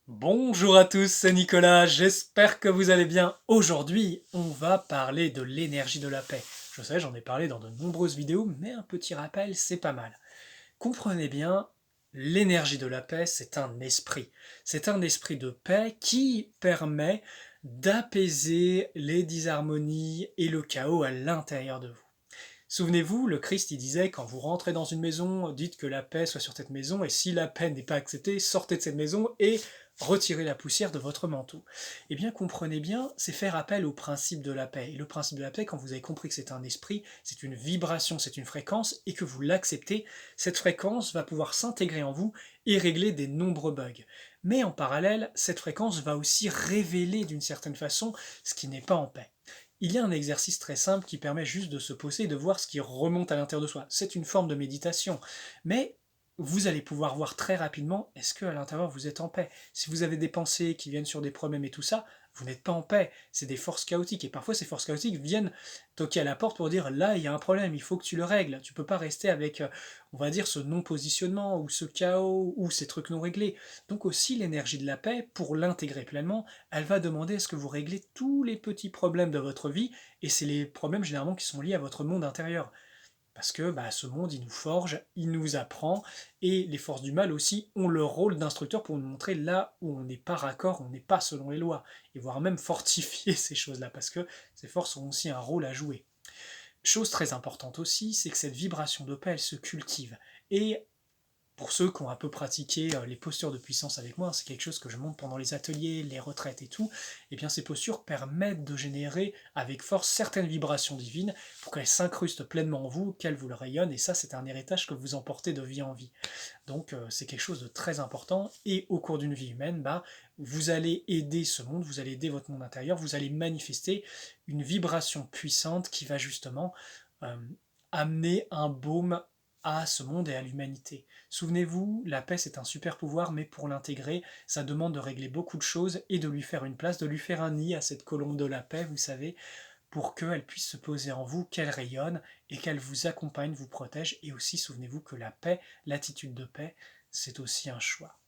Bonjour à tous, c'est Nicolas, j'espère que vous allez bien. Aujourd'hui, on va parler de l'énergie de la paix. Je sais, j'en ai parlé dans de nombreuses vidéos, mais un petit rappel, c'est pas mal. Comprenez bien, l'énergie de la paix, c'est un esprit. C'est un esprit de paix qui permet d'apaiser les disharmonies et le chaos à l'intérieur de vous. Souvenez-vous, le Christ il disait, quand vous rentrez dans une maison, dites que la paix soit sur cette maison, et si la paix n'est pas acceptée, sortez de cette maison et retirez la poussière de votre manteau. Eh bien, comprenez bien, c'est faire appel au principe de la paix. Et le principe de la paix, quand vous avez compris que c'est un esprit, c'est une vibration, c'est une fréquence, et que vous l'acceptez, cette fréquence va pouvoir s'intégrer en vous et régler des nombreux bugs. Mais en parallèle, cette fréquence va aussi révéler d'une certaine façon ce qui n'est pas en paix. Il y a un exercice très simple qui permet juste de se poser et de voir ce qui remonte à l'intérieur de soi. C'est une forme de méditation, mais vous allez pouvoir voir très rapidement est-ce que à l'intérieur vous êtes en paix. Si vous avez des pensées qui viennent sur des problèmes et tout ça, vous n'êtes pas en paix. C'est des forces chaotiques et parfois ces forces chaotiques viennent toquer à la porte pour dire là il y a un problème, il faut que tu le règles. Tu peux pas rester avec on va dire ce non-positionnement ou ce chaos ou ces trucs non réglés. Donc aussi l'énergie de la paix pour l'intégrer pleinement, elle va demander à ce que vous réglez tous les petits problèmes de votre vie, et c'est les problèmes généralement qui sont liés à votre monde intérieur. Parce que ce monde, il nous forge, il nous apprend, et les forces du mal aussi ont leur rôle d'instructeur pour nous montrer là où on n'est pas raccord, on n'est pas selon les lois, et voire même fortifier ces choses-là, parce que ces forces ont aussi un rôle à jouer. Chose très importante aussi, c'est que cette vibration de paix, elle se cultive. Et pour ceux qui ont un peu pratiqué les postures de puissance avec moi, c'est quelque chose que je montre pendant les ateliers, les retraites et tout, et bien ces postures permettent de générer avec force certaines vibrations divines pour qu'elles s'incrustent pleinement en vous, qu'elles vous le rayonnent, et ça c'est un héritage que vous emportez de vie en vie. Donc c'est quelque chose de très important, et au cours d'une vie humaine, vous allez aider ce monde, vous allez aider votre monde intérieur, vous allez manifester une vibration puissante qui va justement euh, amener un baume à ce monde et à l'humanité. Souvenez-vous, la paix c'est un super pouvoir, mais pour l'intégrer, ça demande de régler beaucoup de choses et de lui faire une place, de lui faire un nid à cette colombe de la paix, vous savez, pour qu'elle puisse se poser en vous, qu'elle rayonne et qu'elle vous accompagne, vous protège. Et aussi, souvenez-vous que la paix, l'attitude de paix, c'est aussi un choix.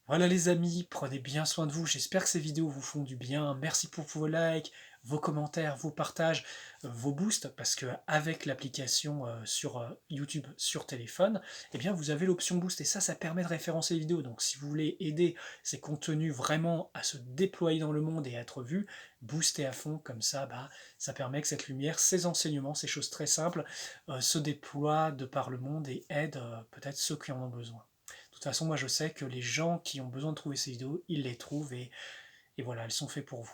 Voilà les amis, prenez bien soin de vous, j'espère que ces vidéos vous font du bien, merci pour vos likes, vos commentaires, vos partages, vos boosts, parce que avec l'application sur YouTube sur téléphone, eh bien vous avez l'option boost, et ça permet de référencer les vidéos, donc si vous voulez aider ces contenus vraiment à se déployer dans le monde et à être vus, boostez à fond, comme ça, ça permet que cette lumière, ces enseignements, ces choses très simples, se déploient de par le monde et aident peut-être ceux qui en ont besoin. De toute façon, moi je sais que les gens qui ont besoin de trouver ces vidéos, ils les trouvent et voilà, elles sont faites pour vous.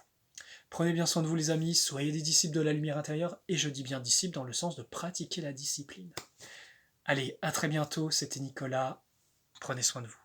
Prenez bien soin de vous les amis, soyez des disciples de la lumière intérieure, et je dis bien disciples dans le sens de pratiquer la discipline. Allez, à très bientôt, c'était Nicolas, prenez soin de vous.